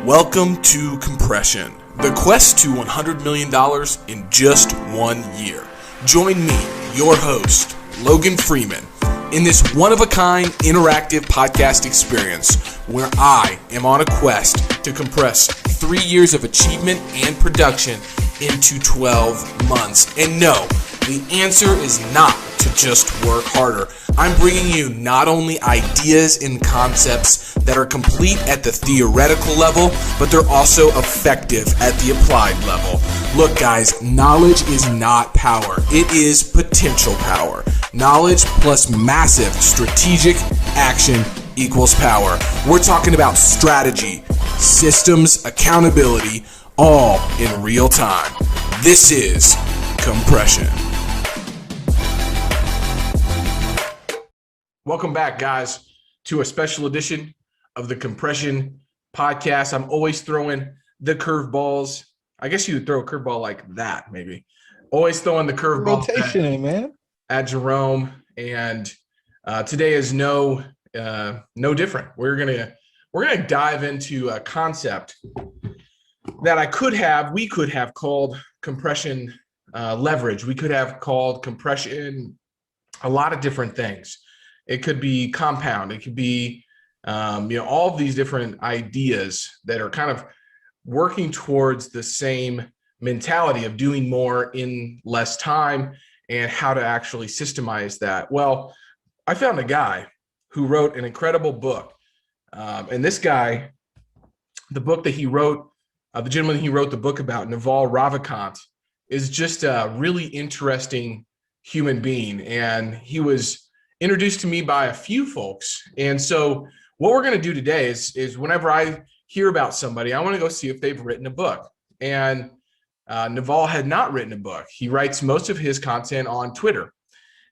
Welcome to Compression, the quest to $100 million in just 1 year. Join me, your host, Logan Freeman, in this one-of-a-kind interactive podcast experience where I am on a quest to compress 3 years of achievement and production into 12 months. And no, the answer is not to just work harder. I'm bringing you not only ideas and concepts that are complete at the theoretical level, but they're also effective at the applied level. Look, guys, knowledge is not power. It is potential power. Knowledge plus massive strategic action equals power. We're talking about strategy, systems, accountability, all in real time. This is Compression. Welcome back, guys, to a special edition of the Compression podcast. I'm always throwing the curveballs. I guess you would throw a curveball like that, maybe. Always throwing the curveball at Jerome, and today is no different. We're gonna dive into a concept that we could have called compression leverage. We could have called compression a lot of different things. It could be compound. It could be, all of these different ideas that are kind of working towards the same mentality of doing more in less time and how to actually systemize that. Well, I found a guy who wrote an incredible book. And this guy, the book that he wrote, the gentleman he wrote the book about, Naval Ravikant, is just a really interesting human being. And he was introduced to me by a few folks. And so what we're going to do today is whenever I hear about somebody, I want to go see if they've written a book. And Naval had not written a book. He writes most of his content on Twitter,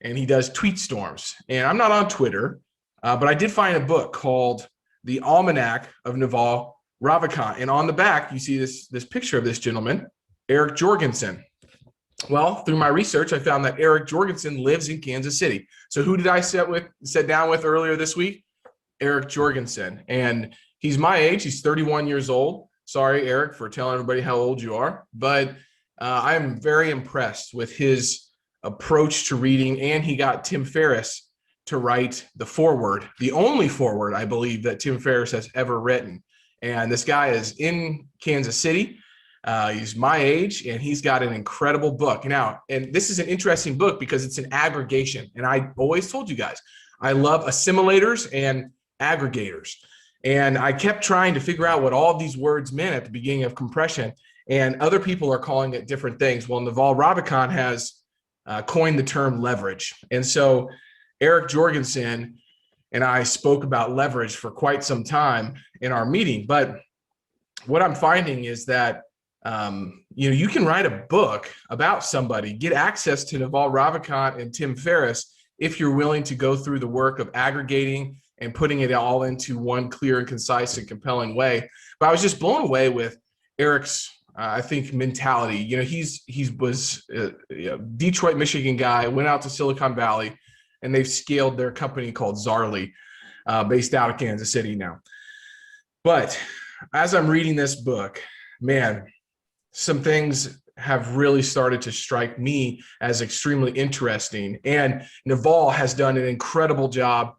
and he does tweet storms. And I'm not on Twitter, but I did find a book called The Almanac of Naval Ravikant. And on the back, you see this picture of this gentleman, Eric Jorgensen. Well, through my research, I found that Eric Jorgensen lives in Kansas City. So who did I sit down with earlier this week? Eric Jorgensen. And he's my age. He's 31 years old. Sorry, Eric, for telling everybody how old you are. But I am very impressed with his approach to reading. And he got Tim Ferriss to write the foreword, the only foreword, I believe, that Tim Ferriss has ever written. And this guy is in Kansas City. He's my age, and he's got an incredible book. Now, and this is an interesting book because it's an aggregation. And I always told you guys, I love assimilators and aggregators. And I kept trying to figure out what all of these words meant at the beginning of compression. And other people are calling it different things. Well, Naval Ravikant has coined the term leverage. And so Eric Jorgensen and I spoke about leverage for quite some time in our meeting. But what I'm finding is that you can write a book about somebody, get access to Naval Ravikant and Tim Ferriss if you're willing to go through the work of aggregating and putting it all into one clear and concise and compelling way. But I was just blown away with Eric's, I think, mentality. He was a Detroit, Michigan guy, went out to Silicon Valley, and they've scaled their company called Zarly, based out of Kansas City now. But as I'm reading this book, man, some things have really started to strike me as extremely interesting. And Naval has done an incredible job,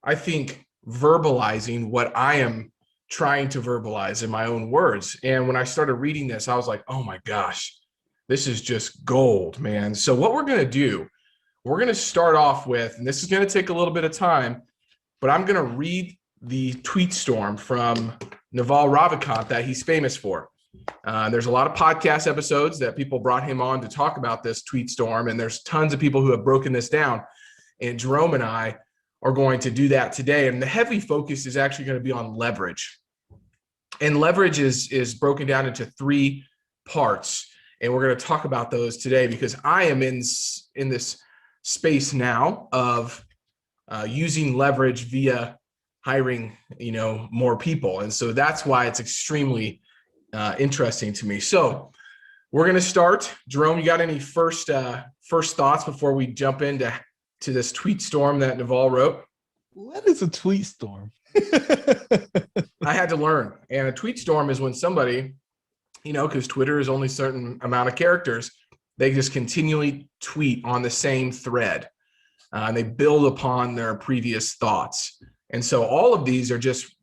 I think, verbalizing what I am trying to verbalize in my own words. And when I started reading this, I was like, oh my gosh, this is just gold, man. So what we're going to do, we're going to start off with, and this is going to take a little bit of time, but I'm going to read the tweet storm from Naval Ravikant that he's famous for. There's a lot of podcast episodes that people brought him on to talk about this tweet storm, and there's tons of people who have broken this down. And Jerome and I are going to do that today. And the heavy focus is actually going to be on leverage. And leverage is broken down into 3 parts. And we're going to talk about those today because I am in this space now of using leverage via hiring, more people. And so that's why it's extremely interesting to me. So we're going to start. Jerome, you got any first thoughts before we jump into this tweet storm that Naval wrote? What is a tweet storm? I had to learn. And a tweet storm is when somebody, because Twitter is only a certain amount of characters, they just continually tweet on the same thread. And they build upon their previous thoughts. And so all of these are just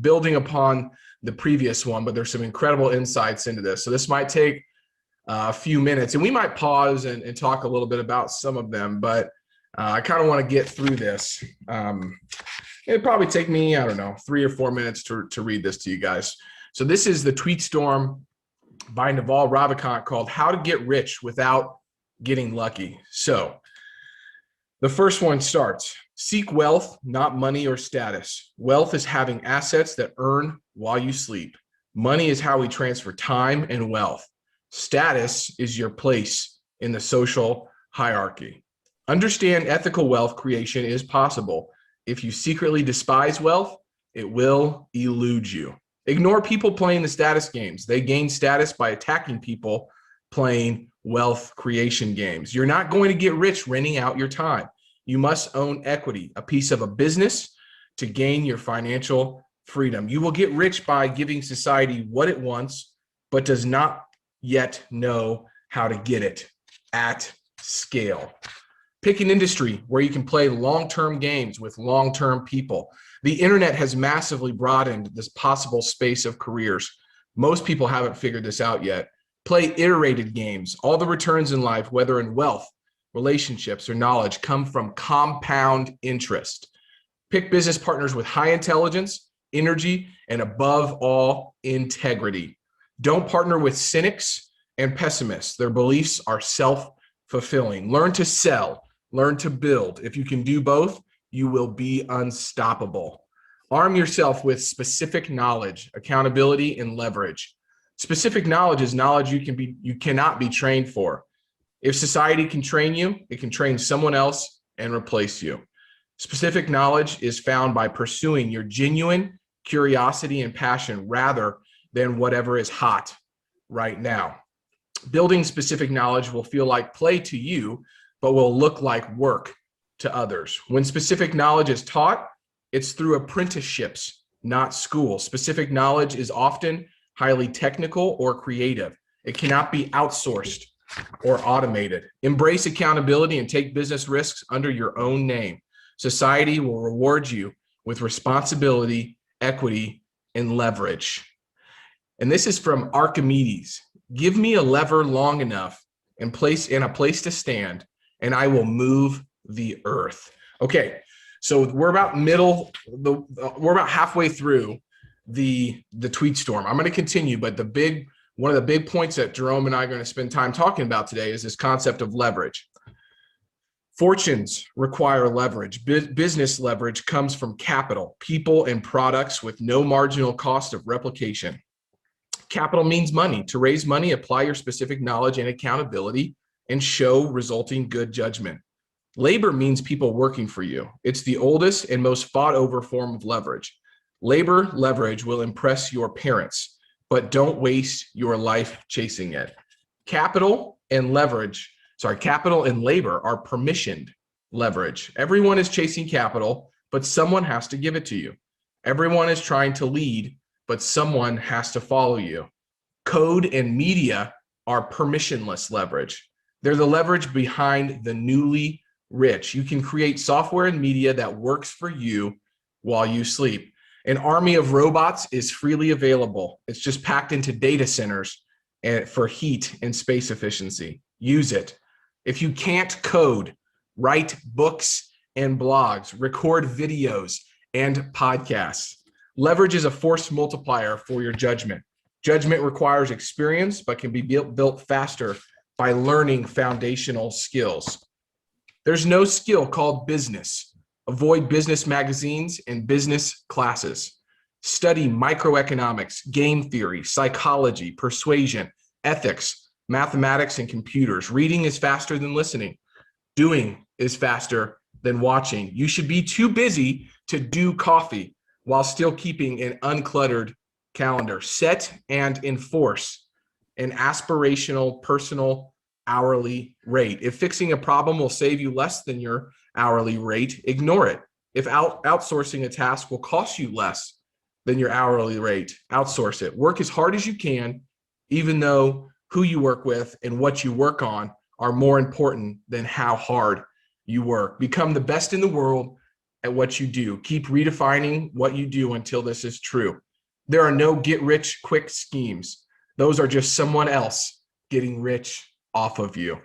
building upon the previous one, but there's some incredible insights into this. So this might take a few minutes, and we might pause and talk a little bit about some of them, but I kind of want to get through this. It'd probably take me, 3 or 4 minutes to read this to you guys. So this is the tweet storm by Naval Ravikant called How to Get Rich Without Getting Lucky. So the first one starts, seek wealth, not money or status. Wealth is having assets that earn while you sleep. Money is how we transfer time and wealth. Status is your place in the social hierarchy. Understand ethical wealth creation is possible. If you secretly despise wealth, it will elude you. Ignore people playing the status games. They gain status by attacking people playing wealth creation games. You're not going to get rich renting out your time. You must own equity, a piece of a business, to gain your financial freedom. You will get rich by giving society what it wants, but does not yet know how to get it at scale. Pick an industry where you can play long-term games with long-term people. The internet has massively broadened this possible space of careers. Most people haven't figured this out yet. Play iterated games. All the returns in life, whether in wealth, relationships, or knowledge, come from compound interest. Pick business partners with high intelligence, energy, and above all, integrity. Don't partner with cynics and pessimists. Their beliefs are self-fulfilling. Learn to sell, learn to build. If you can do both, you will be unstoppable. Arm yourself with specific knowledge, accountability, and leverage. Specific knowledge is knowledge you cannot be trained for. If society can train you, it can train someone else and replace you. Specific knowledge is found by pursuing your genuine curiosity and passion rather than whatever is hot right now. Building specific knowledge will feel like play to you, but will look like work to others. When specific knowledge is taught, it's through apprenticeships, not school. Specific knowledge is often highly technical or creative. It cannot be outsourced or automated. Embrace accountability and take business risks under your own name. Society will reward you with responsibility, equity, and leverage. And this is from Archimedes. Give me a lever long enough and a place to stand, and I will move the earth. Okay, so we're about halfway through the tweet storm. I'm going to continue, but one of the big points that Jerome and I are going to spend time talking about today is this concept of leverage. Fortunes require leverage. Business leverage comes from capital, people, and products with no marginal cost of replication. Capital means money. To raise money, apply your specific knowledge and accountability and show resulting good judgment. Labor means people working for you. It's the oldest and most fought over form of leverage. Labor leverage will impress your parents, but don't waste your life chasing it. Capital and labor are permissioned leverage. Everyone is chasing capital, but someone has to give it to you. Everyone is trying to lead, but someone has to follow you. Code and media are permissionless leverage. They're the leverage behind the newly rich. You can create software and media that works for you while you sleep. An army of robots is freely available. It's just packed into data centers and for heat and space efficiency. Use it. If you can't code, write books and blogs, record videos and podcasts. Leverage is a force multiplier for your judgment. Judgment requires experience, but can be built faster by learning foundational skills. There's no skill called business. Avoid business magazines and business classes. Study microeconomics, game theory, psychology, persuasion, ethics, mathematics, and computers. Reading is faster than listening. Doing is faster than watching. You should be too busy to do coffee while still keeping an uncluttered calendar. Set and enforce an aspirational personal hourly rate. If fixing a problem will save you less than your hourly rate, ignore it. If outsourcing a task will cost you less than your hourly rate, outsource it. Work as hard as you can, even though who you work with and what you work on are more important than how hard you work. Become the best in the world at what you do. Keep redefining what you do until this is true. There are no get rich quick schemes. Those are just someone else getting rich off of you.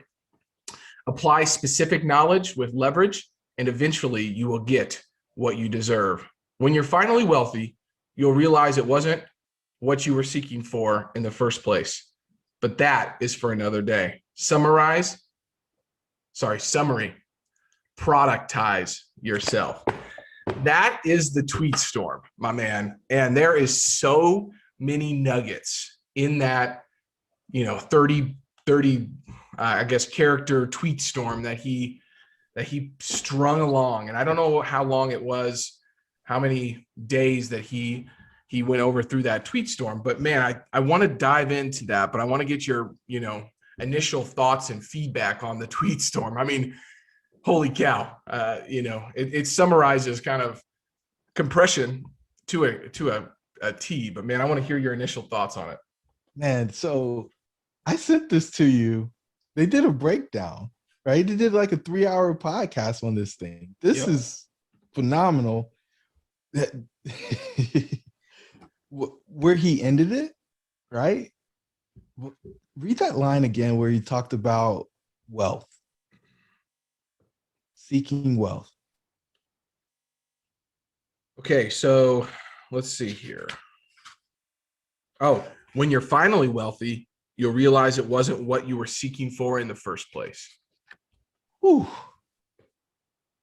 Apply specific knowledge with leverage, and eventually you will get what you deserve. When you're finally wealthy, you'll realize it wasn't what you were seeking for in the first place. But that is for another day. Summary, productize yourself. That is the tweet storm, my man. And there is so many nuggets in that, 30, I guess, character tweet storm that he strung along. And I don't know how long it was, how many days that he went over through that tweet storm. But man, I want to dive into that, but I want to get your, initial thoughts and feedback on the tweet storm. I mean, holy cow. It summarizes kind of compression to a T, but man, I want to hear your initial thoughts on it. Man, so I sent this to you. They did a breakdown, right? They did like a 3-hour podcast on this thing. This is phenomenal. Where he ended it, right? Read that line again where he talked about wealth, seeking wealth. Okay, so let's see here. Oh, when you're finally wealthy, you'll realize it wasn't what you were seeking for in the first place. Ooh.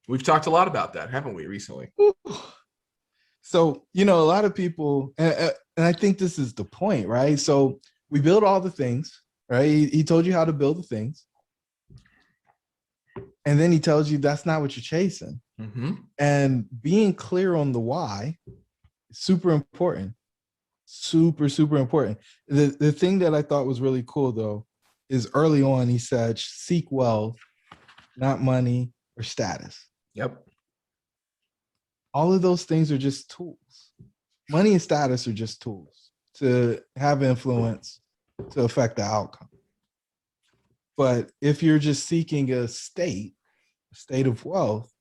We've talked a lot about that, haven't we, recently? Ooh. So, a lot of people, and I think this is the point, right? So we build all the things, right? He told you how to build the things. And then he tells you that's not what you're chasing. Mm-hmm. And being clear on the why is super important. Super, super important. The thing that I thought was really cool, though, is early on he said, seek wealth, not money or status. Yep. All of those things are just tools. Money and status are just tools to have influence, to affect the outcome. But if you're just seeking a state of wealth,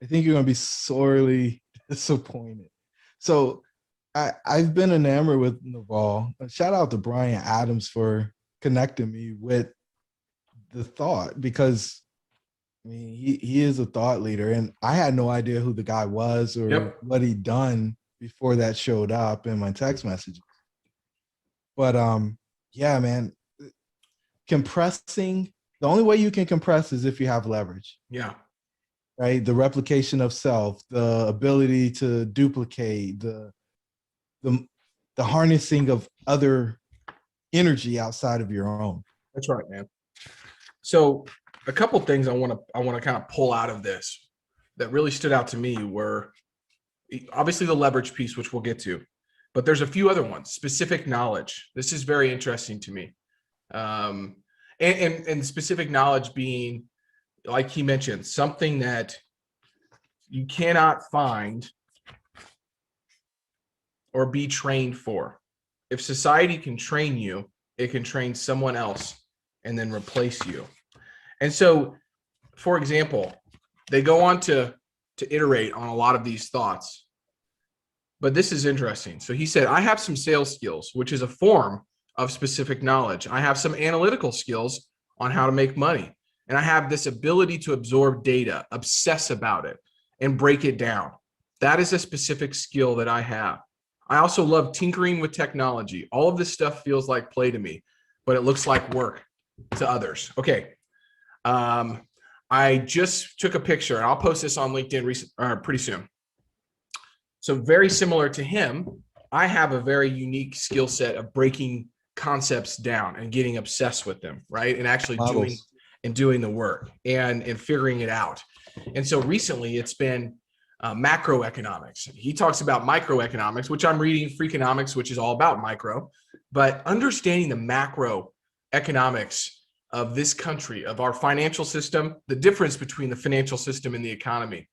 I think you're going to be sorely disappointed. So I've been enamored with Naval. Shout out to Brian Adams for connecting me with the thought, because he is a thought leader, and I had no idea who the guy was or what he'd done before that showed up in my text messages. But yeah, man, compressing, the only way you can compress is if you have leverage. Yeah. Right? The replication of self, the ability to duplicate, the harnessing of other energy outside of your own. That's right, man. So a couple of things I want to kind of pull out of this that really stood out to me were obviously the leverage piece, which we'll get to, but there's a few other ones. Specific knowledge. This is very interesting to me. And specific knowledge being, like he mentioned, something that you cannot find or be trained for. If society can train you, it can train someone else and then replace you. And so, for example, they go on to iterate on a lot of these thoughts. But this is interesting. So he said, I have some sales skills, which is a form of specific knowledge. I have some analytical skills on how to make money. And I have this ability to absorb data, obsess about it, and break it down. That is a specific skill that I have. I also love tinkering with technology. All of this stuff feels like play to me, but it looks like work to others. Okay. I just took a picture, and I'll post this on LinkedIn pretty soon. So very similar to him, I have a very unique skill set of breaking concepts down and getting obsessed with them, right? And actually doing the work and figuring it out. And so recently it's been macroeconomics. He talks about microeconomics, which I'm reading Freakonomics, which is all about micro, but understanding the macroeconomics of this country, of our financial system, the difference between the financial system and the economy.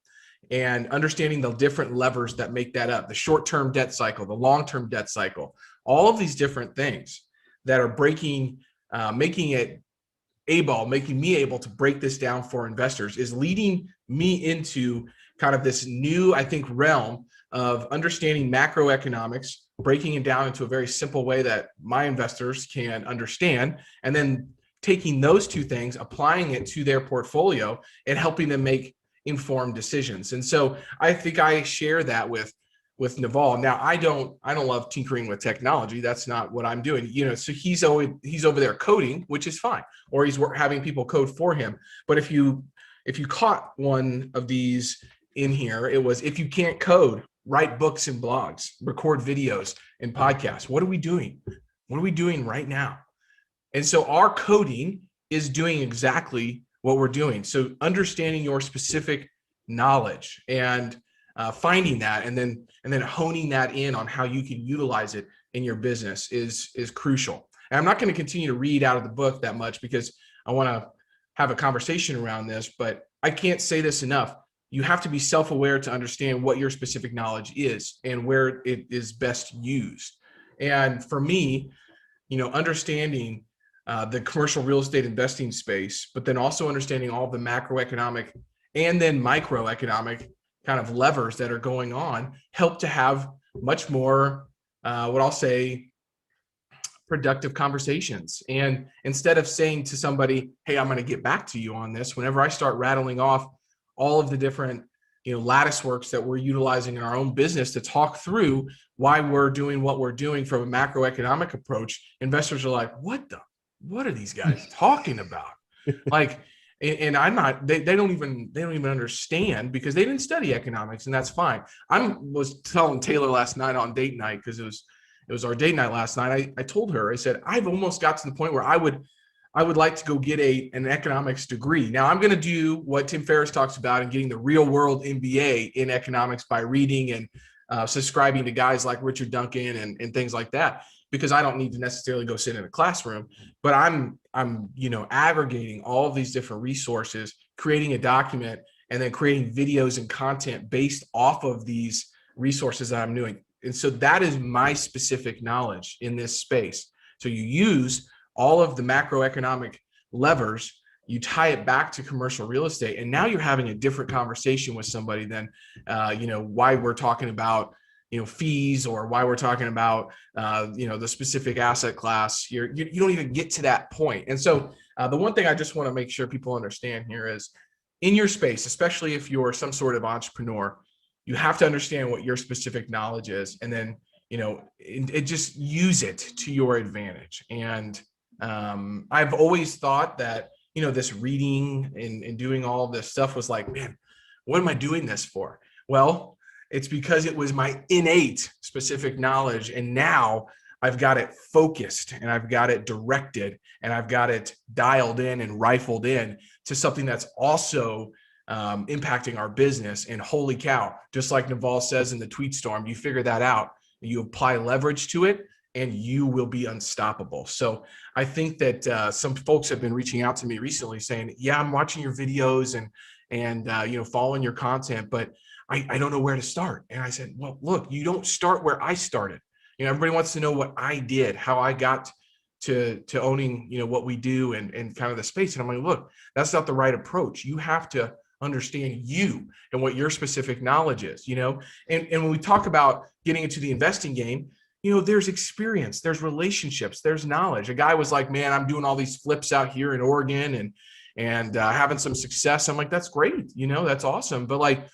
and understanding the different levers that make that up, the short-term debt cycle, the long-term debt cycle, all of these different things that are making me able to break this down for investors is leading me into kind of this new, I think, realm of understanding macroeconomics, breaking it down into a very simple way that my investors can understand, and then taking those two things, applying it to their portfolio and helping them make informed decisions. And so I think I share that with Naval. Now, I don't love tinkering with technology. That's not what I'm doing. So he's over there coding, which is fine, or he's having people code for him. But if you caught one of these in here, it was, if you can't code, write books and blogs, record videos and podcasts. What are we doing? What are we doing right now? And so our coding is doing exactly what we're doing. So understanding your specific knowledge and finding that, and then honing that in on how you can utilize it in your business is crucial. And I'm not going to continue to read out of the book that much because I want to have a conversation around this, but I can't say this enough. You have to be self-aware to understand what your specific knowledge is and where it is best used. And for me, understanding the commercial real estate investing space, but then also understanding all the macroeconomic and then microeconomic kind of levers that are going on, help to have much more, what I'll say, productive conversations. And instead of saying to somebody, hey, I'm going to get back to you on this, whenever I start rattling off all of the different, lattice works that we're utilizing in our own business to talk through why we're doing what we're doing from a macroeconomic approach, investors are like, what are these guys talking about? Like, and I'm not, they don't even understand because they didn't study economics, and that's fine. I was telling Taylor last night on date night, because it was our date night last night. I told her, I said, I've almost got to the point where I would like to go get an economics degree. Now I'm going to do what Tim Ferriss talks about and getting the real world MBA in economics by reading and subscribing to guys like Richard Duncan and things like that, because I don't need to necessarily go sit in a classroom, but I'm aggregating all of these different resources, creating a document, and then creating videos and content based off of these resources that I'm doing. And so that is my specific knowledge in this space. So you use all of the macroeconomic levers, you tie it back to commercial real estate, and now you're having a different conversation with somebody than, why we're talking about, fees, or why we're talking about, the specific asset class. You don't even get to that point. And so the one thing I just want to make sure people understand here is, in your space, especially if you're some sort of entrepreneur, you have to understand what your specific knowledge is, and then, it just use it to your advantage. And I've always thought that, this reading and doing all this stuff was like, man, what am I doing this for? Well, it's because it was my innate specific knowledge. And now I've got it focused, and I've got it directed, and I've got it dialed in and rifled in to something that's also impacting our business. And holy cow, just like Naval says in the tweet storm, you figure that out, you apply leverage to it, and you will be unstoppable. So I think that some folks have been reaching out to me recently saying, yeah, I'm watching your videos and following your content, but I don't know where to start. And I said, well, look, you don't start where I started. Everybody wants to know what I did, how I got to owning, what we do and kind of the space. And I'm like, look, that's not the right approach. You have to understand you and what your specific knowledge is, and when we talk about getting into the investing game, there's experience, there's relationships, there's knowledge. A guy was like, man, I'm doing all these flips out here in Oregon and having some success. I'm like, that's great. That's awesome. But like,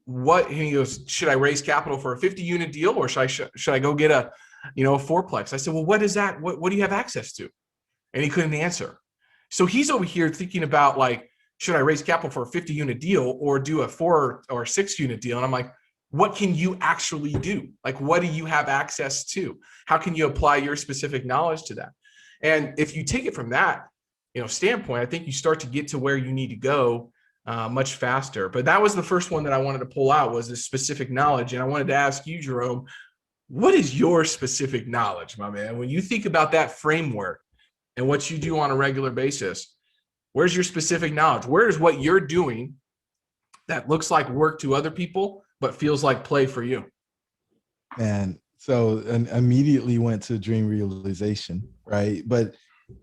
what, and he goes, should I raise capital for a 50 unit deal, or should I go get a fourplex? I said, well, what is that? What do you have access to? And he couldn't answer. So he's over here thinking about like, should I raise capital for a 50 unit deal or do a 4 or 6 unit deal? And I'm like, what can you actually do? Like, what do you have access to? How can you apply your specific knowledge to that? And if you take it from that, standpoint, I think you start to get to where you need to go much faster. But that was the first one that I wanted to pull out, was this specific knowledge. And I wanted to ask you, Jerome, what is your specific knowledge, my man? When you think about that framework and what you do on a regular basis, where's your specific knowledge? Where is what you're doing that looks like work to other people, but feels like play for you? And so immediately went to dream realization, right? But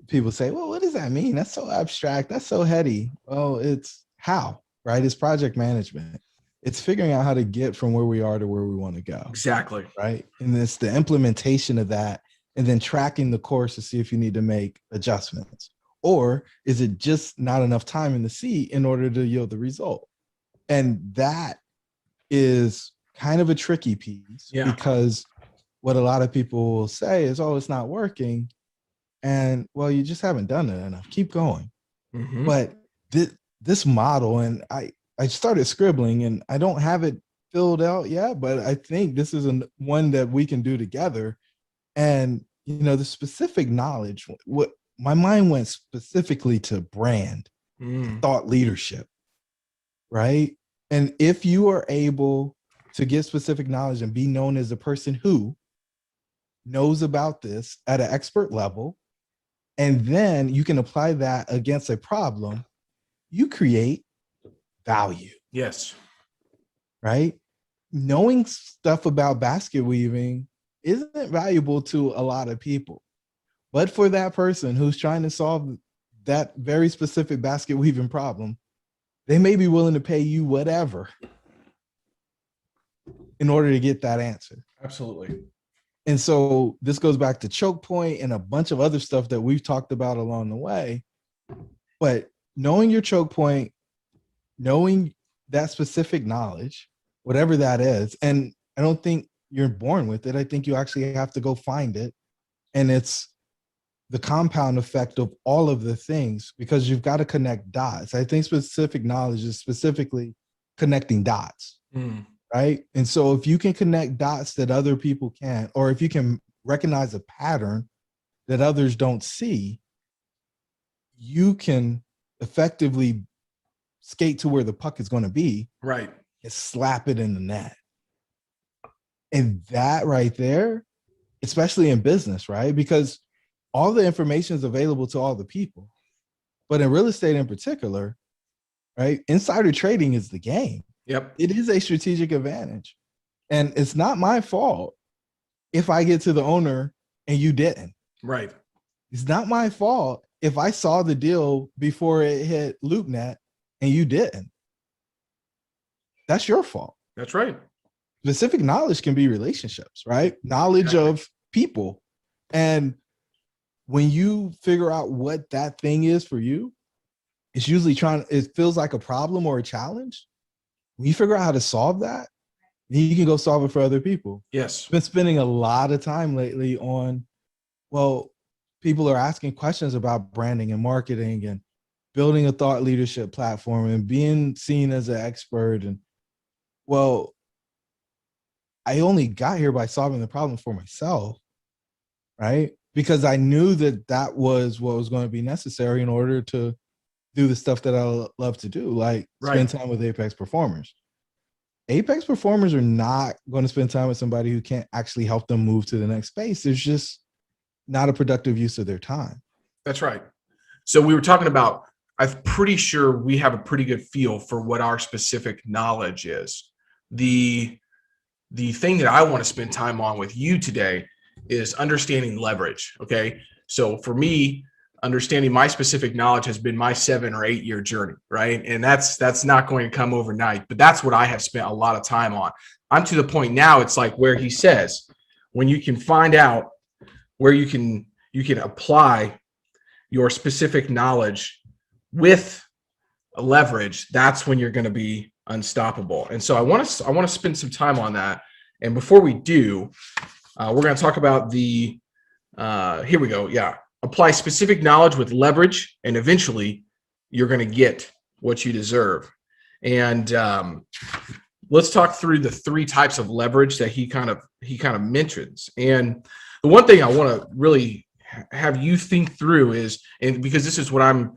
people say, well, what does that mean? That's so abstract. That's so heady. Well, it's how, right? It's project management. It's figuring out how to get from where we are to where we want to go. Exactly. Right. And it's the implementation of that and then tracking the course to see if you need to make adjustments. Or is it just not enough time in the seat in order to yield the result? And that is kind of a tricky piece because what a lot of people will say is, oh, it's not working. And well, you just haven't done it enough. Keep going. Mm-hmm. But this model, and I started scribbling and I don't have it filled out yet, but I think this is one that we can do together. And, you know, the specific knowledge, what my mind went specifically to brand, thought leadership, right? And if you are able to get specific knowledge and be known as a person who knows about this at an expert level, and then you can apply that against a problem, you create value. Yes. Right? Knowing stuff about basket weaving isn't valuable to a lot of people. But for that person who's trying to solve that very specific basket weaving problem, they may be willing to pay you whatever in order to get that answer. Absolutely. And so this goes back to choke point and a bunch of other stuff that we've talked about along the way. But knowing your choke point, knowing that specific knowledge, whatever that is, and I don't think you're born with it. I think you actually have to go find it. And it's the compound effect of all of the things because you've got to connect dots. I think specific knowledge is specifically connecting dots. Right. And so if you can connect dots that other people can't, or if you can recognize a pattern that others don't see, you can effectively skate to where the puck is going to be. Right. And slap it in the net. And that right there, especially in business, right? Because all the information is available to all the people. But in real estate in particular, right? Insider trading is the game. Yep. It is a strategic advantage. And it's not my fault if I get to the owner and you didn't. Right. It's not my fault if I saw the deal before it hit LoopNet and you didn't. That's your fault. That's right. Specific knowledge can be relationships, right? Knowledge of people. And when you figure out what that thing is for you, it's usually it feels like a problem or a challenge. When you figure out how to solve that, then you can go solve it for other people. Yes. I've been spending a lot of time lately on, well, people are asking questions about branding and marketing and building a thought leadership platform and being seen as an expert. And well, I only got here by solving the problem for myself, right? Because I knew that that was what was going to be necessary in order to do the stuff that I love to do, like spend time with Apex performers. Apex performers are not going to spend time with somebody who can't actually help them move to the next space. There's just not a productive use of their time. That's right. So we were talking about, I'm pretty sure we have a pretty good feel for what our specific knowledge is. The thing that I want to spend time on with you today is understanding leverage. Okay. So for me, understanding my specific knowledge has been my 7 or 8 year journey, right? And that's not going to come overnight, but that's what I have spent a lot of time on. I'm to the point now, it's like where he says, when you can find out where you can apply your specific knowledge with a leverage, that's when you're going to be unstoppable. And so I want to spend some time on that. And before we do, we're going to talk about here we go. Yeah. Apply specific knowledge with leverage, and eventually you're going to get what you deserve. And let's talk through the 3 types of leverage that he kind of mentions. And the one thing I want to really have you think through is, and because this is what I'm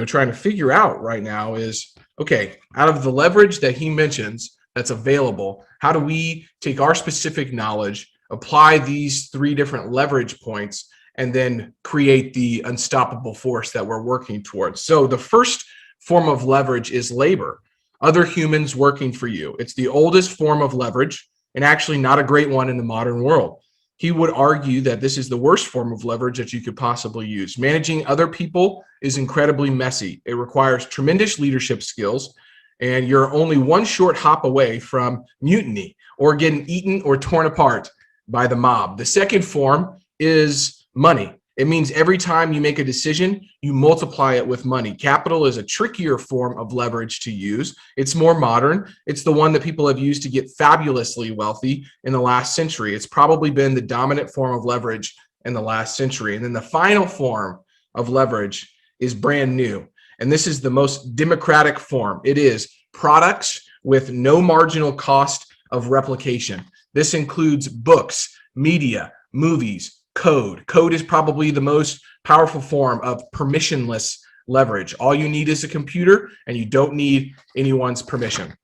trying to figure out right now, is okay, out of the leverage that he mentions that's available, how do we take our specific knowledge, apply these 3 different leverage points, and then create the unstoppable force that we're working towards? So the first form of leverage is labor. other humans working for you. It's the oldest form of leverage and actually not a great one in the modern world. He would argue that this is the worst form of leverage that you could possibly use. Managing other people is incredibly messy. It requires tremendous leadership skills, and you're only one short hop away from mutiny or getting eaten or torn apart by the mob. The second form is money. It means every time you make a decision, you multiply it with money. Capital is a trickier form of leverage to use. It's more modern. It's the one that people have used to get fabulously wealthy in the last century. It's probably been the dominant form of leverage in the last century. And then the final form of leverage is brand new. And this is the most democratic form. It is products with no marginal cost of replication. This includes books, media, movies, code. Code is probably the most powerful form of permissionless leverage. All you need is a computer, and you don't need anyone's permission.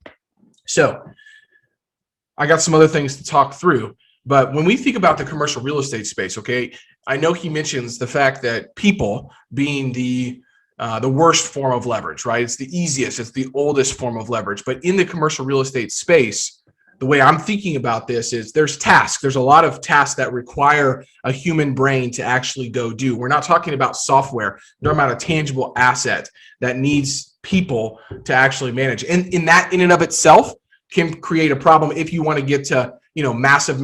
So I got some other things to talk through, but when we think about the commercial real estate space, okay, I know he mentions the fact that people being the worst form of leverage, right? It's the easiest, it's the oldest form of leverage. But in the commercial real estate space, the way I'm thinking about this is there's tasks. There's a lot of tasks that require a human brain to actually go do. We're not talking about software. We're talking about a tangible asset that needs people to actually manage. And in that, in and of itself, can create a problem if you want to get to, massive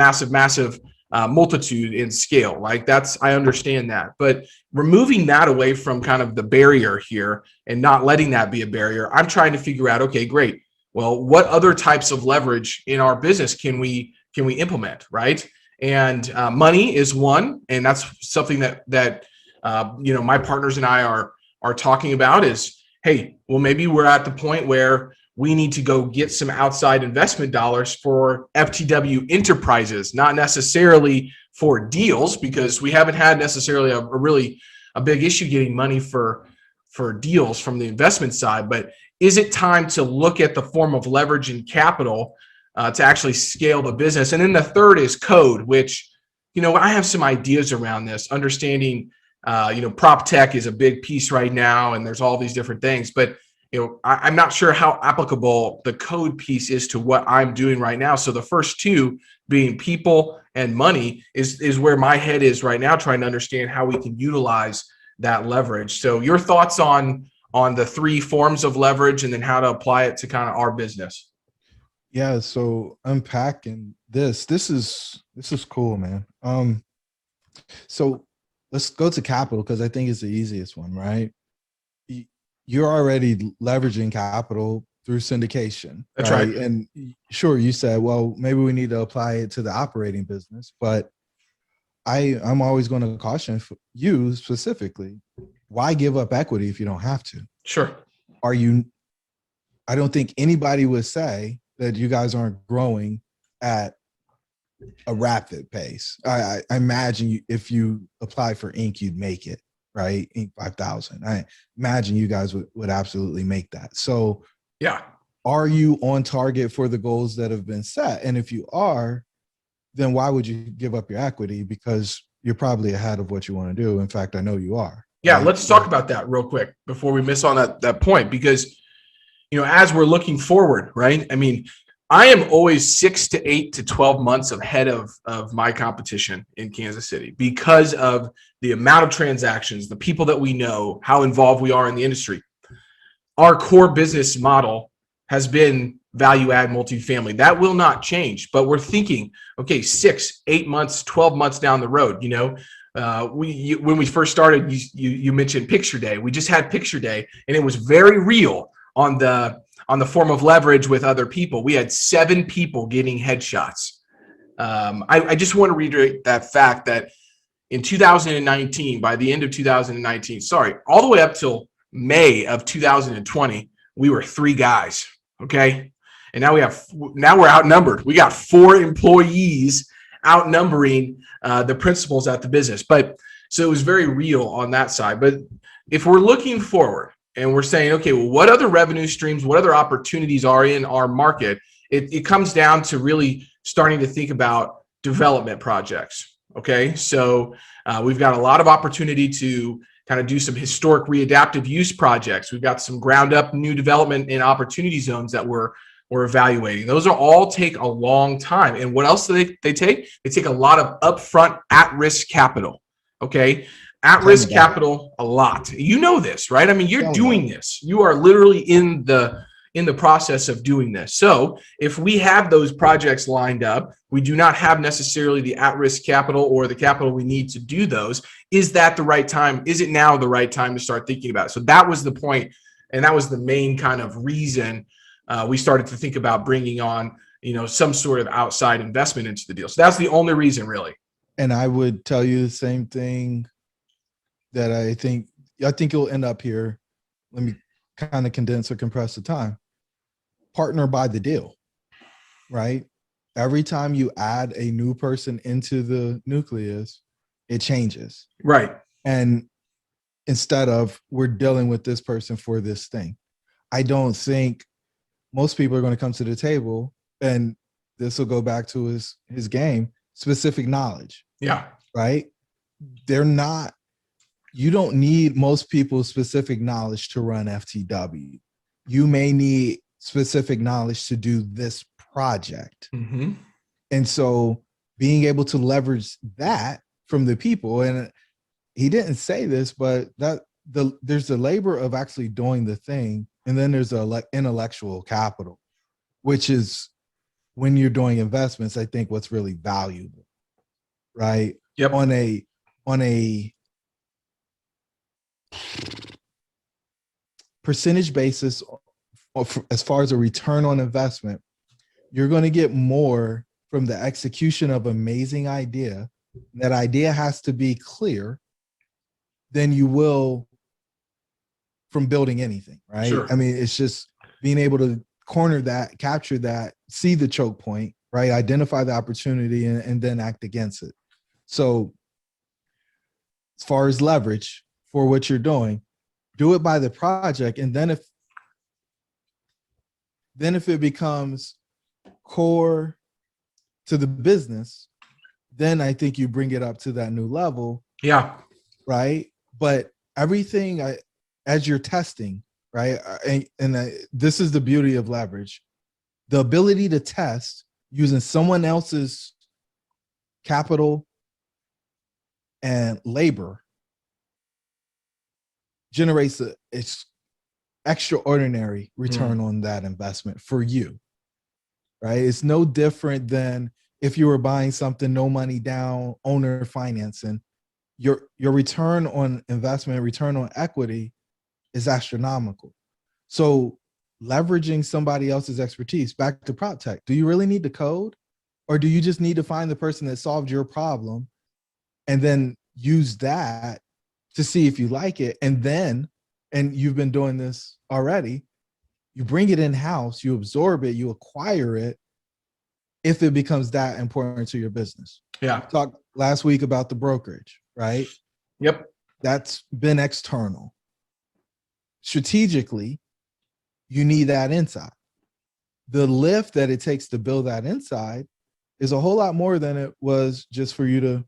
multitude in scale. Like I understand that. But removing that away from kind of the barrier here and not letting that be a barrier, I'm trying to figure out, okay, great. Well, what other types of leverage in our business can we implement, right? And money is one, and that's something that my partners and I are talking about is, hey, well, maybe we're at the point where we need to go get some outside investment dollars for FTW enterprises, not necessarily for deals, because we haven't had necessarily a big issue getting money for deals from the investment side, but is it time to look at the form of leverage and capital to actually scale the business? And then the third is code, which, I have some ideas around this, understanding, prop tech is a big piece right now, and there's all these different things, but, I'm not sure how applicable the code piece is to what I'm doing right now. So the first two being people and money is where my head is right now, trying to understand how we can utilize that leverage. So your thoughts on the three forms of leverage and then how to apply it to kind of our business. Yeah. So unpacking this is cool, man. So let's go to capital, because I think it's the easiest one, right? You're already leveraging capital through syndication. That's right. And sure, you said, well, maybe we need to apply it to the operating business, but I'm always going to caution you specifically, why give up equity if you don't have to? Sure. I don't think anybody would say that you guys aren't growing at a rapid pace. I imagine if you apply for Inc., you'd make it, right? Inc. 5000. I imagine you guys would absolutely make that. So yeah, are you on target for the goals that have been set? And if you are, then why would you give up your equity? Because you're probably ahead of what you want to do. In fact, I know you are. Yeah, right? let's talk about that real quick before we miss on that point, because, as we're looking forward, right? I mean, I am always 6 to 8 to 12 months ahead of my competition in Kansas City because of the amount of transactions, the people that we know, how involved we are in the industry. Our core business model has been value add multifamily. That will not change, but we're thinking, okay, 6, 8 months, 12 months down the road, when we first started, you mentioned picture day. We just had picture day, and it was very real on the form of leverage with other people. We had 7 people getting headshots. I just want to reiterate that fact that in 2019, by the end of 2019, all the way up till May of 2020, we were 3 guys. Okay. And now we're outnumbered. We got 4 employees outnumbering the principals at the business. But so it was very real on that side. But if we're looking forward and we're saying, okay, well, what other revenue streams, what other opportunities are in our market? It comes down to really starting to think about development projects. Okay. So we've got a lot of opportunity to kind of do some historic readaptive use projects. We've got some ground up new development in opportunity zones that we're evaluating. Those are all take a long time. And what else do they take? They take a lot of upfront at-risk capital. Okay. At-risk capital, a lot. You know this, right? I mean, you're doing this. You are literally in the process of doing this. So if we have those projects lined up, we do not have necessarily the at-risk capital or the capital we need to do those. Is that the right time? Is it now the right time to start thinking about it? So that was the point, and that was the main kind of reason we started to think about bringing on, some sort of outside investment into the deal. So that's the only reason, really. And I would tell you the same thing that I think you'll end up here. Let me kind of condense or compress the time. Partner by the deal, right? Every time you add a new person into the nucleus, it changes. Right. And instead of we're dealing with this person for this thing, I don't think most people are going to come to the table, and this will go back to his game, specific knowledge. Yeah. Right. You don't need most people's specific knowledge to run FTW. You may need specific knowledge to do this project. Mm-hmm. And so being able to leverage that from the people, and he didn't say this, but there's the labor of actually doing the thing. And then there's the intellectual capital, which is when you're doing investments, I think what's really valuable, right? Yep. On a percentage basis, as far as a return on investment, you're going to get more from the execution of amazing idea. That idea has to be clear than you will from building anything, right? Sure. I mean, it's just being able to corner that, capture that, see the choke point, right? Identify the opportunity and then act against it. So as far as leverage for what you're doing, do it by the project. And then if it becomes core to the business, then I think you bring it up to that new level. Yeah. Right. But everything as you're testing, right? And this is the beauty of leverage. The ability to test using someone else's capital and labor generates its extraordinary return on that investment for you, right? It's no different than if you were buying something, no money down, owner financing. Your return on investment, return on equity is astronomical. So leveraging somebody else's expertise, back to prop tech, do you really need to code? Or do you just need to find the person that solved your problem and then use that to see if you like it? And you've been doing this already, you bring it in-house, you absorb it, you acquire it, if it becomes that important to your business. Yeah. We talked last week about the brokerage, right? Yep. That's been external. Strategically, you need that inside. The lift that it takes to build that inside is a whole lot more than it was just for you to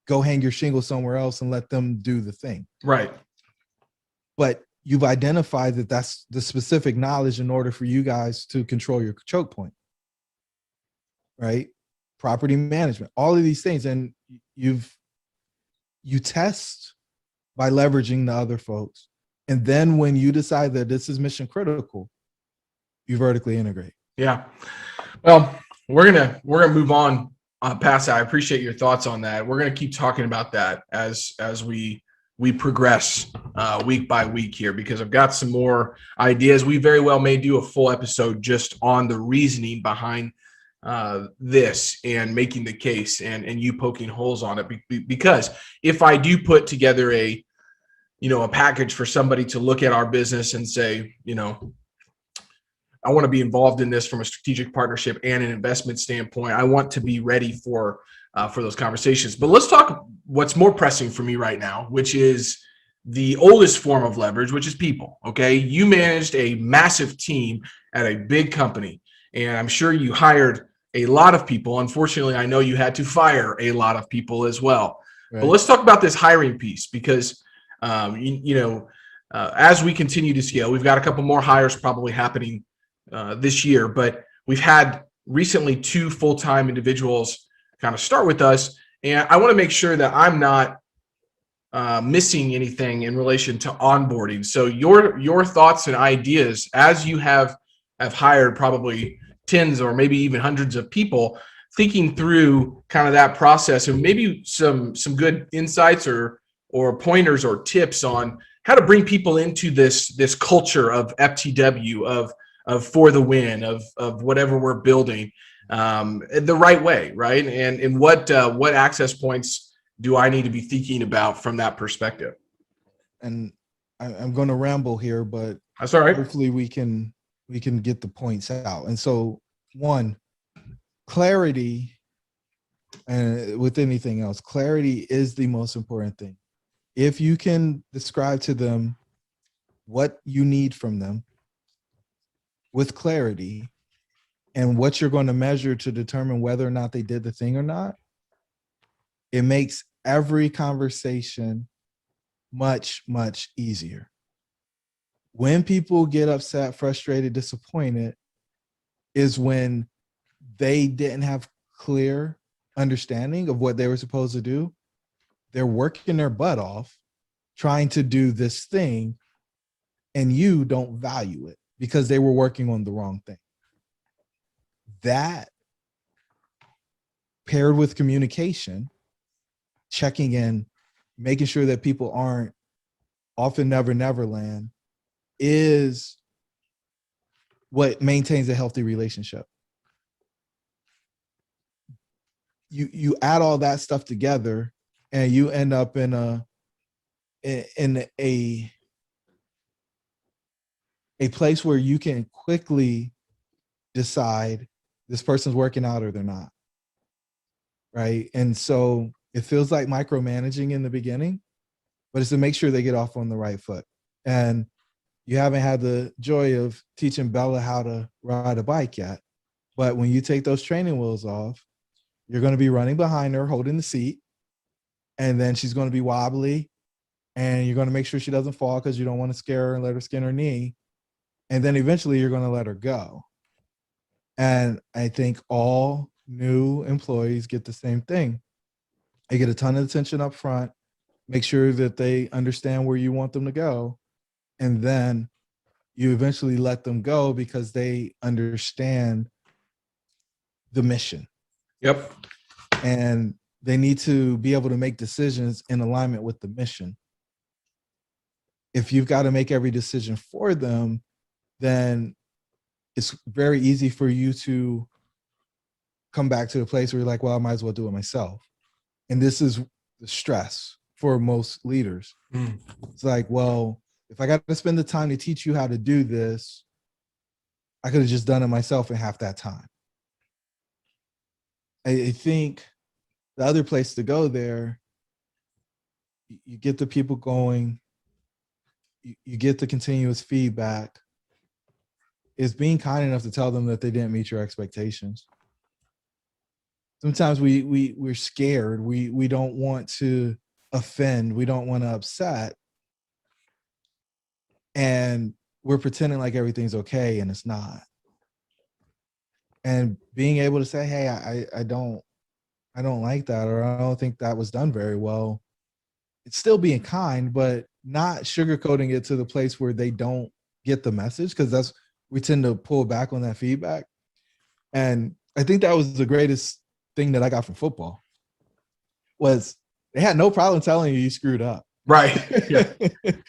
go hang your shingle somewhere else and let them do the thing. Right. But you've identified that that's the specific knowledge in order for you guys to control your choke point, right? Property management, all of these things. And you test by leveraging the other folks. And then when you decide that this is mission critical, you vertically integrate. Yeah. Well, we're gonna move on past that. I appreciate your thoughts on that. We're gonna keep talking about that as we progress week by week here, because I've got some more ideas. We very well may do a full episode just on the reasoning behind this and making the case and you poking holes on it. Because if I do put together a package for somebody to look at our business and say, I want to be involved in this from a strategic partnership and an investment standpoint, I want to be ready for those conversations. But let's talk what's more pressing for me right now, which is the oldest form of leverage, which is people. Okay. You managed a massive team at a big company, and I'm sure you hired a lot of people. Unfortunately, I know you had to fire a lot of people as well. But let's talk about this hiring piece because, as we continue to scale, we've got a couple more hires probably happening this year, but we've had recently 2 full-time individuals kind of start with us. And I want to make sure that I'm not missing anything in relation to onboarding. So your thoughts and ideas as you have hired probably tens or maybe even hundreds of people, thinking through kind of that process and maybe some good insights or pointers or tips on how to bring people into this culture of FTW, of for the win, of whatever we're building the right way, right? And what access points do I need to be thinking about from that perspective? And I'm going to ramble here, but that's all right. Hopefully we can get the points out. And so, one, clarity, and with anything else, clarity is the most important thing. If you can describe to them what you need from them with clarity and what you're going to measure to determine whether or not they did the thing or not, it makes every conversation much, much easier. When people get upset, frustrated, disappointed is when they didn't have clear understanding of what they were supposed to do. They're working their butt off trying to do this thing, and you don't value it because they were working on the wrong thing. That paired with communication, checking in, making sure that people aren't off in Never Never Land is what maintains a healthy relationship. You add all that stuff together and you end up in a place where you can quickly decide this person's working out or they're not. Right. And so it feels like micromanaging in the beginning, but it's to make sure they get off on the right foot. And you haven't had the joy of teaching Bella how to ride a bike yet. But when you take those training wheels off, you're going to be running behind her, holding the seat. And then she's going to be wobbly. And you're going to make sure she doesn't fall because you don't want to scare her and let her skin her knee. And then eventually you're going to let her go. And I think all new employees get the same thing. They get a ton of attention up front, make sure that they understand where you want them to go. And then you eventually let them go because they understand the mission. Yep. And they need to be able to make decisions in alignment with the mission. If you've got to make every decision for them, then it's very easy for you to come back to the place where you're like, well, I might as well do it myself. And this is the stress for most leaders. It's like, well, if I got to spend the time to teach you how to do this, I could have just done it myself in half that time. I think the other place to go there, you get the people going, you get the continuous feedback, is being kind enough to tell them that they didn't meet your expectations. Sometimes we're scared. We don't want to offend. We don't want to upset. And we're pretending like everything's okay and it's not. And being able to say, hey, I don't like that, or I don't think that was done very well. It's still being kind, but not sugarcoating it to the place where they don't get the message, because we tend to pull back on that feedback. And I think that was the greatest thing that I got from football, was they had no problem telling you screwed up. Right. Yeah.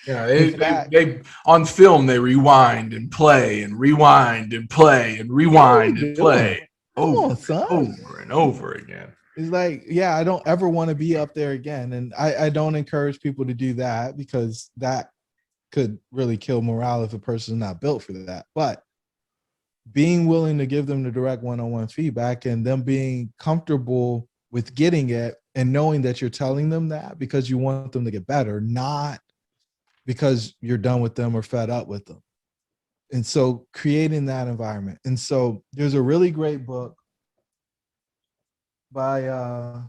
Yeah. They on film, they rewind and play and rewind and play and rewind and play over and over again. It's like, yeah, I don't ever want to be up there again. And I don't encourage people to do that, because that could really kill morale if a person's not built for that. But being willing to give them the direct one-on-one feedback and them being comfortable with getting it and knowing that you're telling them that because you want them to get better, not because you're done with them or fed up with them. And so creating that environment. And so there's a really great book by, I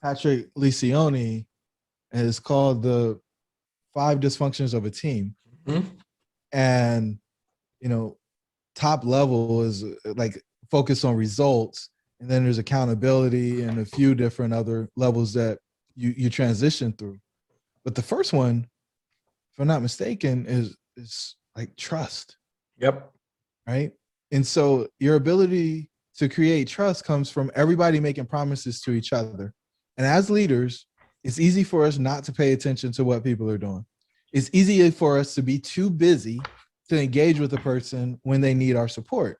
Patrick Lencioni is called the 5 dysfunctions of a team. Mm-hmm. And, top level is like focus on results. And then there's accountability and a few different other levels that you transition through. But the first one, if I'm not mistaken, is like trust. Yep. Right. And so your ability to create trust comes from everybody making promises to each other. And as leaders, it's easy for us not to pay attention to what people are doing. It's easy for us to be too busy to engage with the person when they need our support.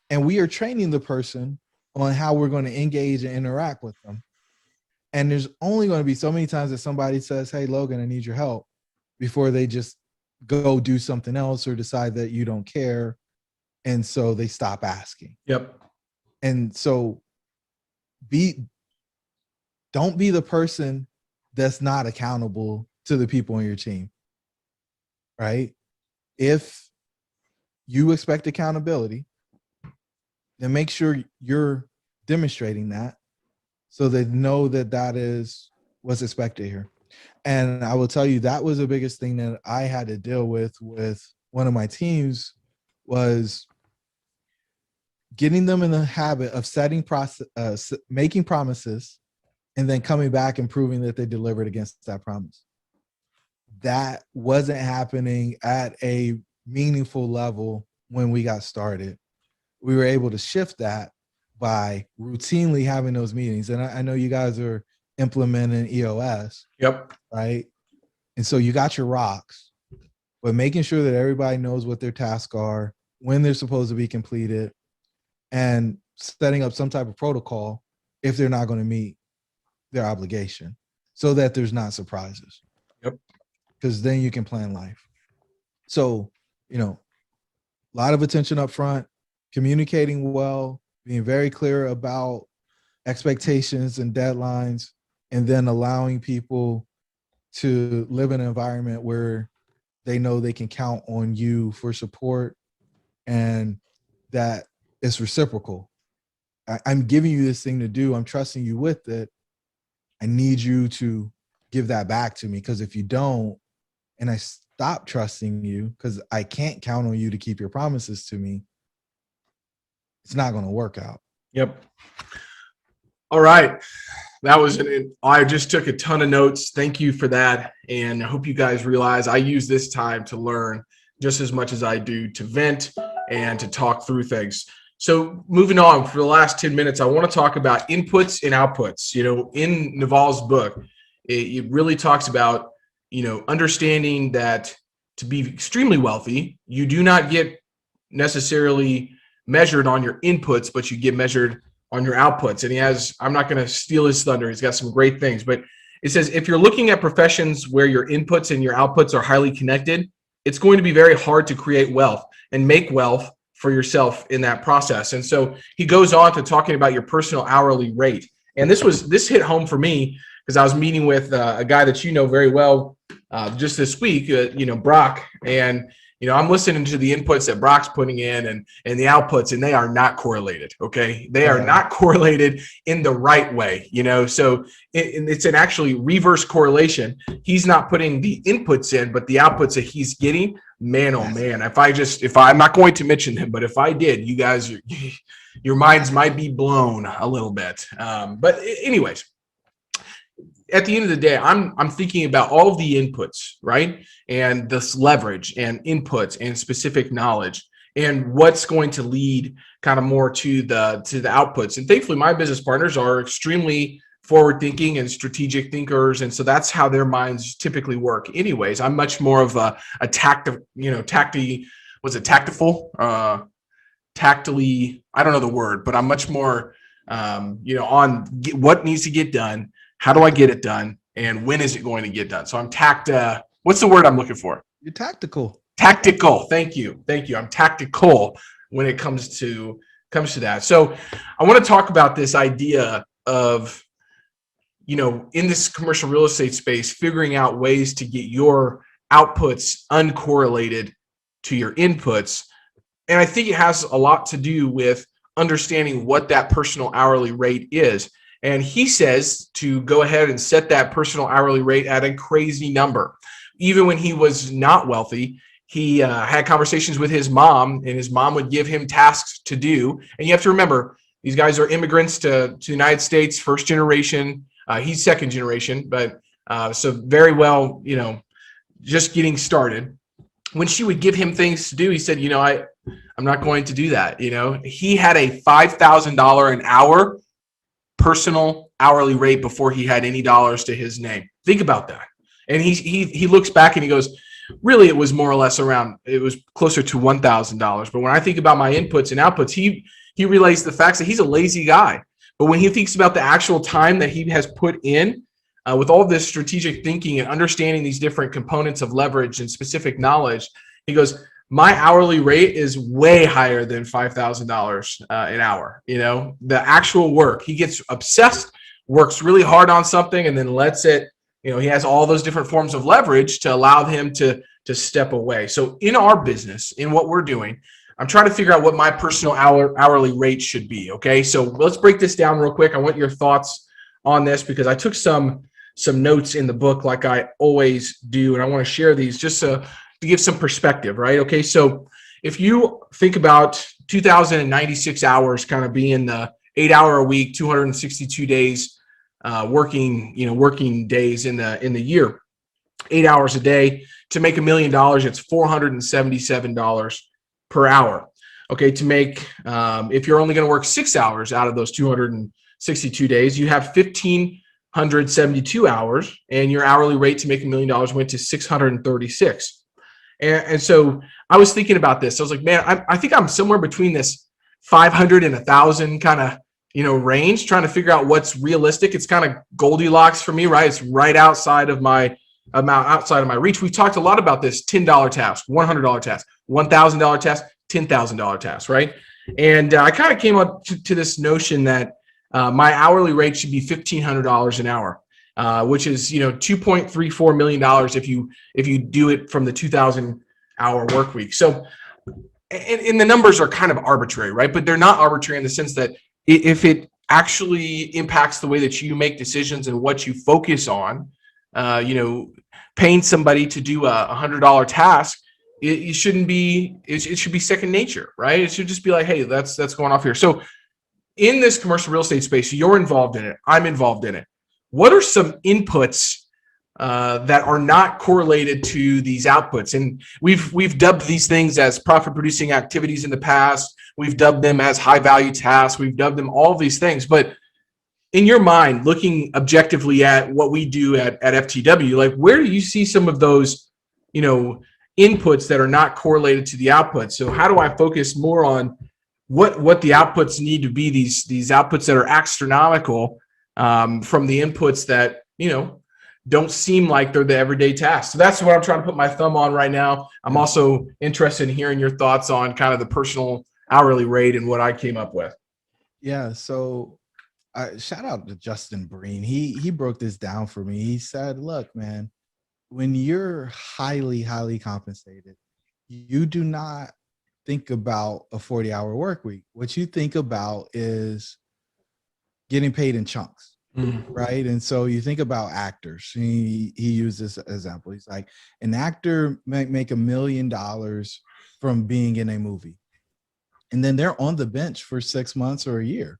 And we are training the person on how we're going to engage and interact with them. And there's only going to be so many times that somebody says, hey, Logan, I need your help, before they just go do something else or decide that you don't care. And so they stop asking. Yep. And so don't be the person that's not accountable to the people on your team, right? If you expect accountability, then make sure you're demonstrating that so they know that that is what's expected here. And I will tell you, that was the biggest thing that I had to deal with one of my teams, was getting them in the habit of making promises and then coming back and proving that they delivered against that promise. That wasn't happening at a meaningful level when we got started. We were able to shift that by routinely having those meetings. And I know you guys are implementing EOS. Yep. Right. And so you got your rocks, but making sure that everybody knows what their tasks are, when they're supposed to be completed, and setting up some type of protocol if they're not going to meet their obligation, so that there's not surprises. Yep. Because then you can plan life. So, a lot of attention up front, communicating well, being very clear about expectations and deadlines, and then allowing people to live in an environment where they know they can count on you for support and that it's reciprocal. I'm giving you this thing to do. I'm trusting you with it. I need you to give that back to me, because if you don't, and I stop trusting you because I can't count on you to keep your promises to me, it's not going to work out. Yep. All right. I just took a ton of notes. Thank you for that. And I hope you guys realize I use this time to learn just as much as I do to vent and to talk through things. So moving on, for the last 10 minutes, I want to talk about inputs and outputs. In Naval's book, it really talks about, understanding that to be extremely wealthy, you do not get necessarily measured on your inputs, but you get measured on your outputs. And I'm not going to steal his thunder. He's got some great things, but it says, if you're looking at professions where your inputs and your outputs are highly connected, it's going to be very hard to create wealth and make wealth for yourself in that process. And so he goes on to talking about your personal hourly rate. And this hit home for me because I was meeting with a guy that you know very well just this week, Brock. And I'm listening to the inputs that Brock's putting in and the outputs, and they are not correlated. Okay. They are not correlated in the right way, so it's an actually reverse correlation. He's not putting the inputs in, but the outputs that he's getting, man, oh man, if I'm not going to mention them, but if I did, you guys, your minds might be blown a little bit. But anyways, at the end of the day, I'm thinking about all of the inputs, right? And this leverage and inputs and specific knowledge and what's going to lead kind of more to the outputs. And thankfully, my business partners are extremely forward thinking and strategic thinkers. And so that's how their minds typically work. Anyways, I'm much more of a tactily, tactily, I don't know the word, but I'm much more, on what needs to get done. How do I get it done? And when is it going to get done? So I'm what's the word I'm looking for? You're tactical. Tactical. Thank you. I'm tactical when it comes to that. So I want to talk about this idea of, in this commercial real estate space, figuring out ways to get your outputs uncorrelated to your inputs. And I think it has a lot to do with understanding what that personal hourly rate is. And he says to go ahead and set that personal hourly rate at a crazy number. Even when he was not wealthy, he had conversations with his mom, and his mom would give him tasks to do. And you have to remember, these guys are immigrants to the United States, first generation. He's second generation, but so very well, just getting started. When she would give him things to do, he said, I'm not going to do that. He had a $5,000 an hour personal hourly rate before he had any dollars to his name. Think about that. And he looks back and he goes, really, it was more or less it was closer to $1,000. But when I think about my inputs and outputs, he relays the facts that he's a lazy guy. But when he thinks about the actual time that he has put in with all this strategic thinking and understanding these different components of leverage and specific knowledge, he goes, my hourly rate is way higher than $5,000 an hour. The actual work, he gets obsessed, works really hard on something, and then lets it, he has all those different forms of leverage to allow him to step away. So in our business, in what we're doing, I'm trying to figure out what my personal hourly rate should be. Okay. So let's break this down real quick. I want your thoughts on this because I took some notes in the book like I always do. And I want to share these just to give some perspective, right? Okay. So if you think about 2,096 hours kind of being the 8-hour a week, 262 days working days in the year, 8 hours a day, to make $1 million, it's $477 per hour. Okay. To make, if you're only going to work 6 hours out of those 262 days, you have 1,572 hours, and your hourly rate to make $1 million went to 636. And so I was thinking about this. I was like, man, I think I'm somewhere between this 500 and 1,000 kind of, range, trying to figure out what's realistic. It's kind of Goldilocks for me, right? It's right outside of my amount, outside of my reach. We've talked a lot about this $10 task, $100 task, $1,000 task, $10,000 task, right? And I kind of came up to this notion that my hourly rate should be $1,500 an hour. Which is, $2.34 million if you do it from the 2,000-hour work week. So, and the numbers are kind of arbitrary, right? But they're not arbitrary in the sense that if it actually impacts the way that you make decisions and what you focus on, paying somebody to do a $100 task, it shouldn't be. It should be second nature, right? It should just be like, hey, that's going off here. So, in this commercial real estate space, you're involved in it. I'm involved in it. What are some inputs that are not correlated to these outputs? And we've dubbed these things as profit-producing activities in the past. We've dubbed them as high-value tasks. We've dubbed them all these things. But in your mind, looking objectively at what we do at FTW, like where do you see some of those, inputs that are not correlated to the outputs? So how do I focus more on what the outputs need to be? These outputs that are astronomical. From the inputs that, don't seem like they're the everyday tasks. So that's what I'm trying to put my thumb on right now. I'm also interested in hearing your thoughts on kind of the personal hourly rate and what I came up with. Yeah. So shout out to Justin Breen. He broke this down for me. He said, look, man, when you're highly, highly compensated, you do not think about a 40-hour work week. What you think about is getting paid in chunks, right? And so you think about actors. He used this example. He's like, an actor might make $1 million from being in a movie, and then they're on the bench for 6 months or a year,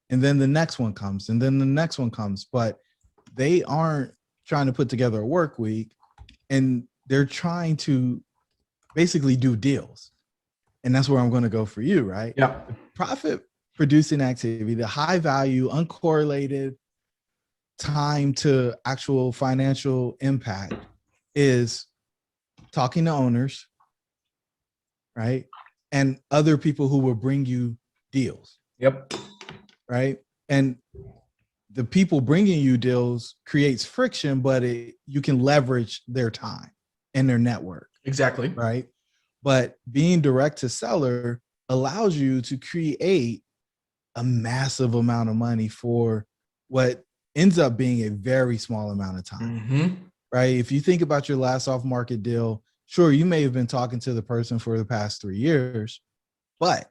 and then the next one comes, and then the next one comes, but they aren't trying to put together a work week, and they're trying to basically do deals. And that's where I'm going to go for you, right? Yeah. Profit producing activity, the high value, uncorrelated time to actual financial impact is talking to owners, right? And other people who will bring you deals. Yep. Right. And the people bringing you deals creates friction, but you can leverage their time and their network. Exactly. Right. But being direct to seller allows you to create a massive amount of money for what ends up being a very small amount of time, right? If you think about your last off-market deal, sure, you may have been talking to the person for the past 3 years, but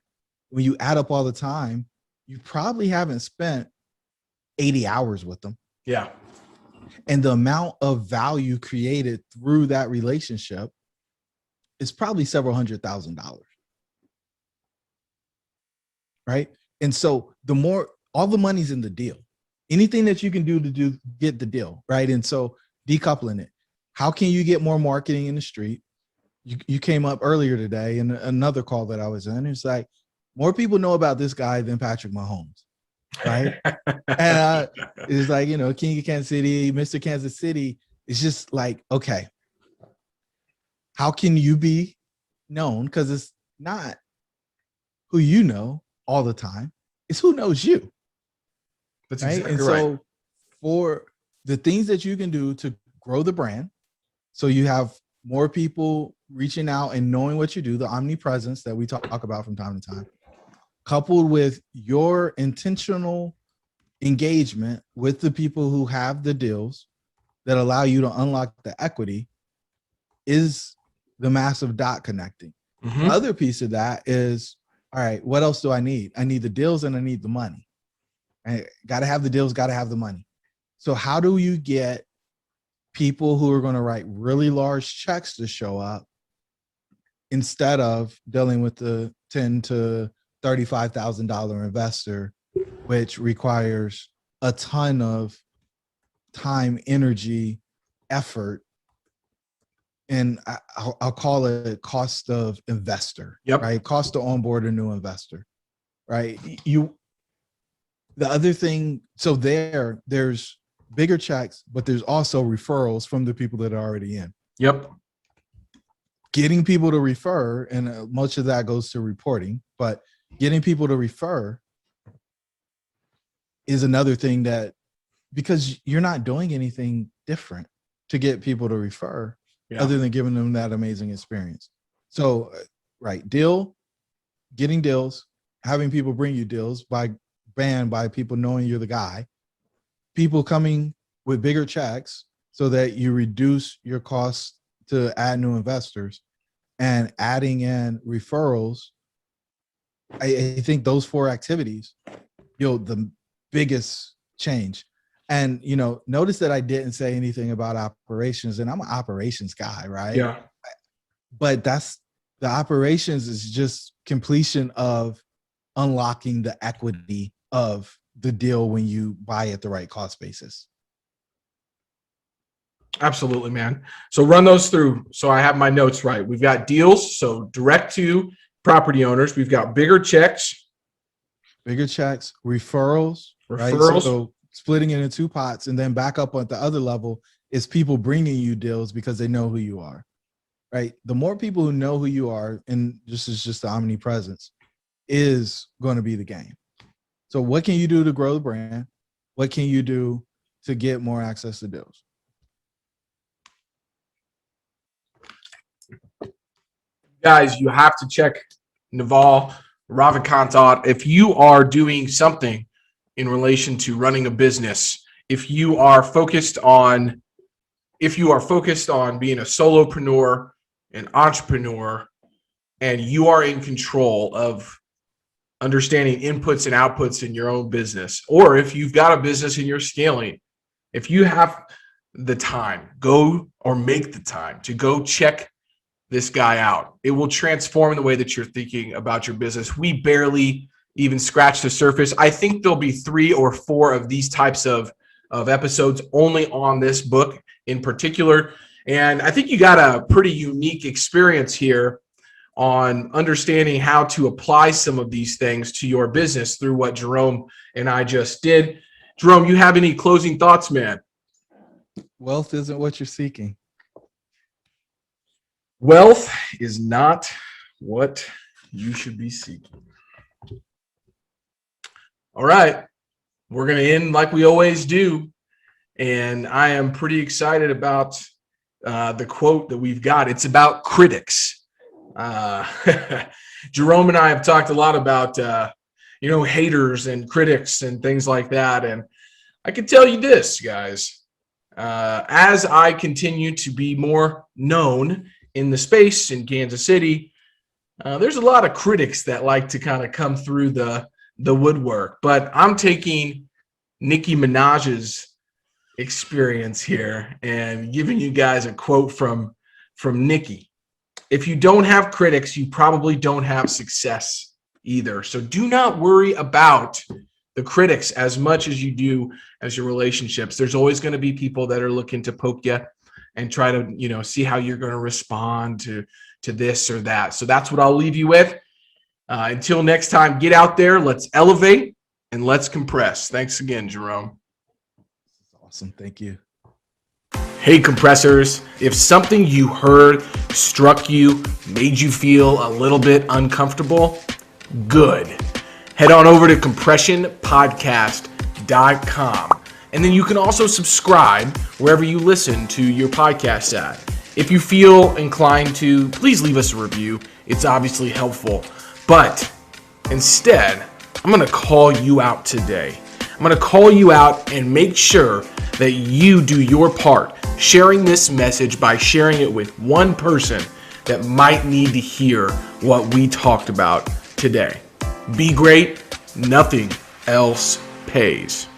when you add up all the time, you probably haven't spent 80 hours with them. Yeah. And the amount of value created through that relationship is probably several $100,000. Right. And so the more, all the money's in the deal, anything that you can do to get the deal. Right. And so decoupling it, how can you get more marketing in the street? You came up earlier today in another call that I was in. It's like, more people know about this guy than Patrick Mahomes. Right. And it's like, King of Kansas City, Mr. Kansas City. It's just like, okay, how can you be known? Because it's not who you know all the time. It's who knows you. That's right. exactly And right. so for the things that you can do to grow the brand, so you have more people reaching out and knowing what you do, the omnipresence that we talk about from time to time, coupled with your intentional engagement with the people who have the deals that allow you to unlock the equity, is the massive dot connecting. Mhm. The other piece of that is, all right, what else do I need? I need the deals and I need the money. I got to have the deals, got to have the money. So how do you get people who are going to write really large checks to show up instead of dealing with the $10,000 to $35,000 investor, which requires a ton of time, energy, effort, and I'll call it cost of investor. Yep. Right? Cost to onboard a new investor. Right? The other thing, so there's bigger checks, but there's also referrals from the people that are already in. Yep. Getting people to refer, and much of that goes to reporting, but getting people to refer is another thing that, because you're not doing anything different to get people to refer other than giving them that amazing experience. So, right, getting deals, having people bring you deals by people knowing you're the guy, people coming with bigger checks so that you reduce your costs to add new investors, and adding in referrals. I think those 4 activities, the biggest change. And, notice that I didn't say anything about operations, and I'm an operations guy, right? Yeah. But the operations is just completion of unlocking the equity of the deal when you buy at the right cost basis. Absolutely, man. So run those through. So I have my notes right. We've got deals, so direct to property owners. We've got bigger checks, referrals, right? So splitting it in 2 pots, and then back up at the other level is people bringing you deals because they know who you are, right? The more people who know who you are, and this is just the omnipresence, is going to be the game. So what can you do to grow the brand? What can you do to get more access to deals? Guys, you have to check Naval Ravikant out. If you are doing something in relation to running a business, if you are focused on being a solopreneur, an entrepreneur, and you are in control of understanding inputs and outputs in your own business, or if you've got a business and you're scaling, if you have the time, make the time to go check this guy out. It will transform the way that you're thinking about your business. We barely even scratch the surface. I think there'll be 3 or 4 of these types of episodes only on this book in particular. And I think you got a pretty unique experience here on understanding how to apply some of these things to your business through what Jerome and I just did. Jerome, you have any closing thoughts, man? Wealth isn't what you're seeking. Wealth is not what you should be seeking. All right. We're going to end like we always do. And I am pretty excited about the quote that we've got. It's about critics. Jerome and I have talked a lot about, haters and critics and things like that. And I can tell you this, guys, as I continue to be more known in the space in Kansas City, there's a lot of critics that like to kind of come through the woodwork, but I'm taking Nicki Minaj's experience here and giving you guys a quote from Nicki. If you don't have critics, you probably don't have success either. So do not worry about the critics as much as you do as your relationships. There's always going to be people that are looking to poke you and try to, see how you're going to respond to this or that. So that's what I'll leave you with. Until next time, get out there, let's elevate and let's compress. Thanks again, Jerome. Awesome. Thank you. Hey, compressors. If something you heard struck you, made you feel a little bit uncomfortable, good. Head on over to compressionpodcast.com. And then you can also subscribe wherever you listen to your podcast at. If you feel inclined to, please leave us a review. It's obviously helpful. But instead, I'm going to call you out today. I'm going to call you out and make sure that you do your part, sharing this message by sharing it with one person that might need to hear what we talked about today. Be great. Nothing else pays.